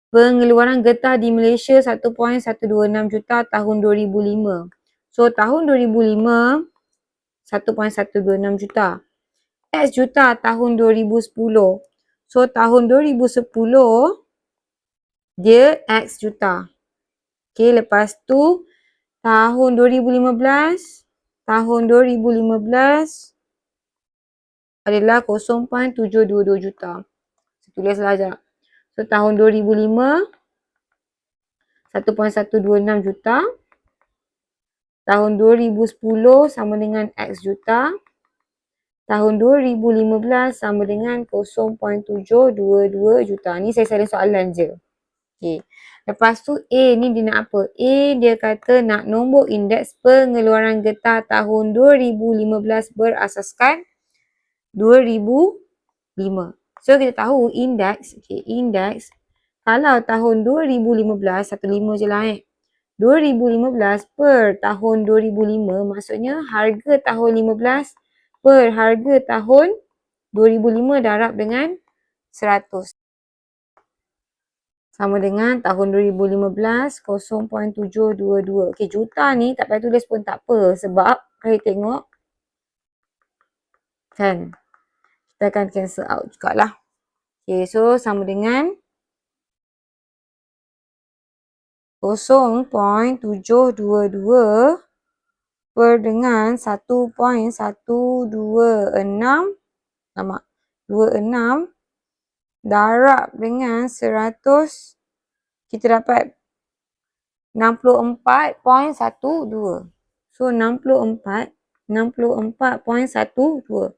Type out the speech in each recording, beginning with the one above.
pengeluaran getah di Malaysia 1.126 juta tahun 2005. So, tahun 2005, 1.126 juta. X juta tahun 2010. So, tahun 2010, dia X juta. Okay, lepas tu, tahun 2015 adalah 0.722 juta. Saya tulislah sekejap. So, tahun 2005, 1.126 juta. Tahun 2010 sama dengan X juta. Tahun 2015 sama dengan 0.722 juta. Ni saya salin soalan je. Okay. Lepas tu A ni dia nak apa? A dia kata nak nombor indeks pengeluaran getah tahun 2015 berasaskan 2005. So kita tahu indeks, okay, indeks kalau tahun 2015, 15 je lah 2015 per tahun 2005 maksudnya harga tahun 15 per harga tahun 2005 darab dengan 100. Sama dengan tahun 2015, 0.722. Okay, juta ni tak payah tulis pun tak apa. Sebab, kalau tengok, kan, kita akan cancel out jugalah. Okay, so sama dengan 0.722 per dengan 1.126. Nampak? 26 darab dengan 100, kita dapat 64.12. So 64.12.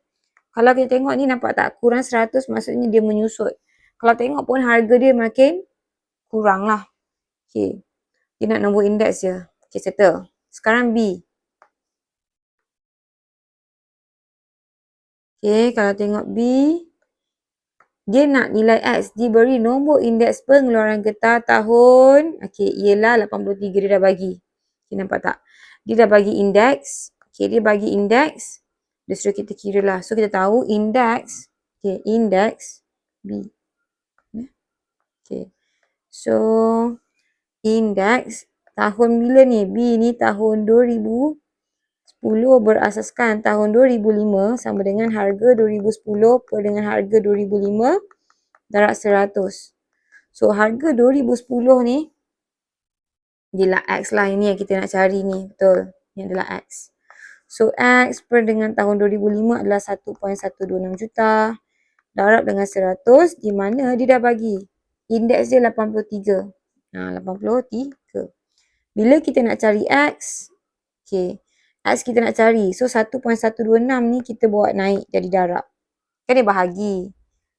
Kalau kita tengok ni nampak tak? Kurang 100 maksudnya dia menyusut. Kalau tengok pun harga dia makin kurang lah. Okay. Dia nak nombor indeks je. Okay, settle. Sekarang B. Okay, kalau tengok B, dia nak nilai X diberi nombor indeks pengeluaran getah tahun. Okay, ialah 83 dia dah bagi. Okay, nampak tak? Dia dah bagi indeks. Okay, dia bagi indeks. Dia suruh kita kira lah. So, kita tahu indeks. Okay, indeks B. Okay. So, indeks tahun bila ni? B ni tahun 2010 berasaskan tahun 2005 sama dengan harga 2010 per dengan harga 2005 darab 100. So, harga 2010 ni dia lah X lah. Ini yang kita nak cari ni. Betul. Ini adalah X. So, X per dengan tahun 2005 adalah 1.126 juta. Darab dengan 100 di mana dia dah bagi. Indeks dia 83. 83. Bila kita nak cari X, okay, X kita nak cari. So, 1.126 ni kita buat naik jadi darab. Kan dia bahagi.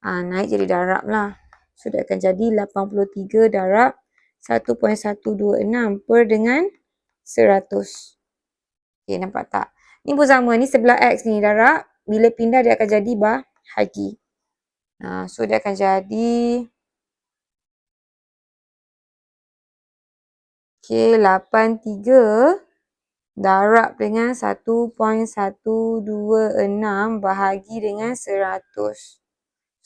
Naik jadi darab lah. So, dia akan jadi 83 darab 1.126 per dengan 100. Okay, nampak tak? Ni pun sama. Ni sebelah X ni darab. Bila pindah dia akan jadi bahagi. So, dia akan jadi... Okay, 83 darab dengan 1.126 bahagi dengan 100.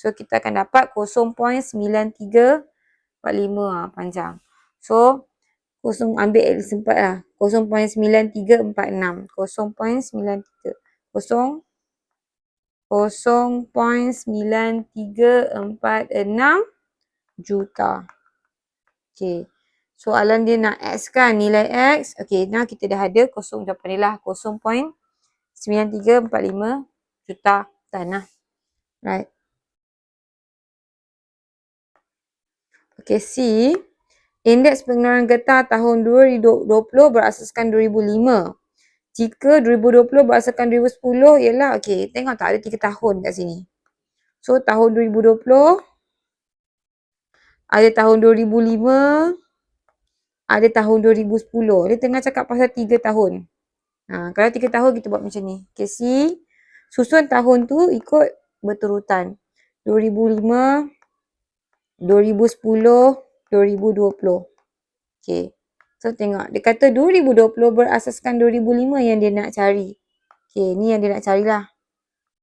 So, kita akan dapat 0.9345. Panjang. So, ambil sempat lah. 0.9346. 0.93. 0.9346 juta. Okay. Soalan dia nak X kan, nilai X. Okay, now kita dah ada jawapan dia lah 0.9345 juta tanah. Right. Okay, C. Indeks pengeluaran getah tahun 2020 berasaskan 2005. Jika 2020 berasaskan 2010, ialah, okay, tengok tak ada 3 tahun kat sini. So, tahun 2020, ada tahun 2005, ada tahun 2010. Dia tengah cakap pasal 3 tahun. Kalau 3 tahun, kita buat macam ni. Okay, C. Susun tahun tu ikut berturutan. 2005, 2010, 2020. Okay. So, tengok. Dia kata 2020 berasaskan 2005 yang dia nak cari. Okay, ni yang dia nak carilah.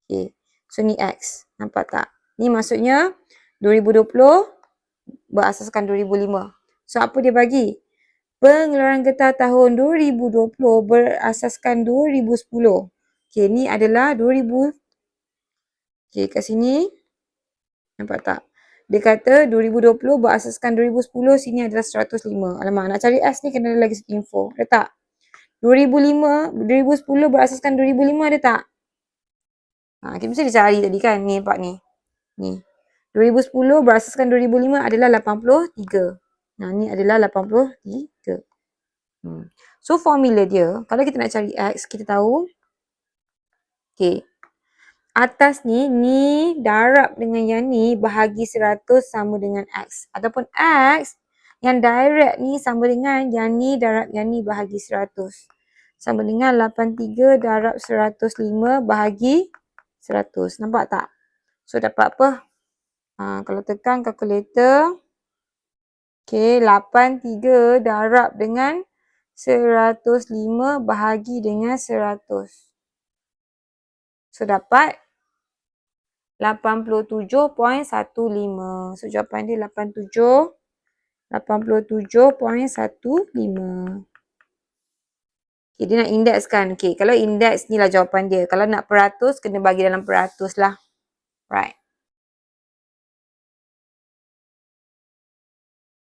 Okay. So, ni X. Nampak tak? Ni maksudnya 2020 berasaskan 2005. So, apa dia bagi? Pengeluaran getah tahun 2020 berasaskan 2010. Okay, ni adalah 2000. Okay, kat sini. Nampak tak? Dia kata 2020 berasaskan 2010, sini adalah 105. Alamak, nak cari S ni kena ada lagi satu info. Ada tak? 2010 berasaskan 2005 ada tak? Kita mesti dicari tadi kan, ni nampak ni. Ni. 2010 berasaskan 2005 adalah 83. Ni adalah 83. So, formula dia, kalau kita nak cari X, kita tahu. Okay. Atas ni darab dengan yang ni bahagi 100 sama dengan X. Ataupun X, yang direct ni sama dengan yang ni darab yang ni bahagi 100. Sama dengan 83 darab 105 bahagi 100. Nampak tak? So, dapat apa? Kalau tekan kalkulator. Okay, 83 darab dengan 105 bahagi dengan 100. So, dapat 87.15. So, jawapan dia 87.15. Okay, dia nak indeks kan? Okay, kalau indeks ni lah jawapan dia. Kalau nak peratus, kena bagi dalam peratus lah. Right.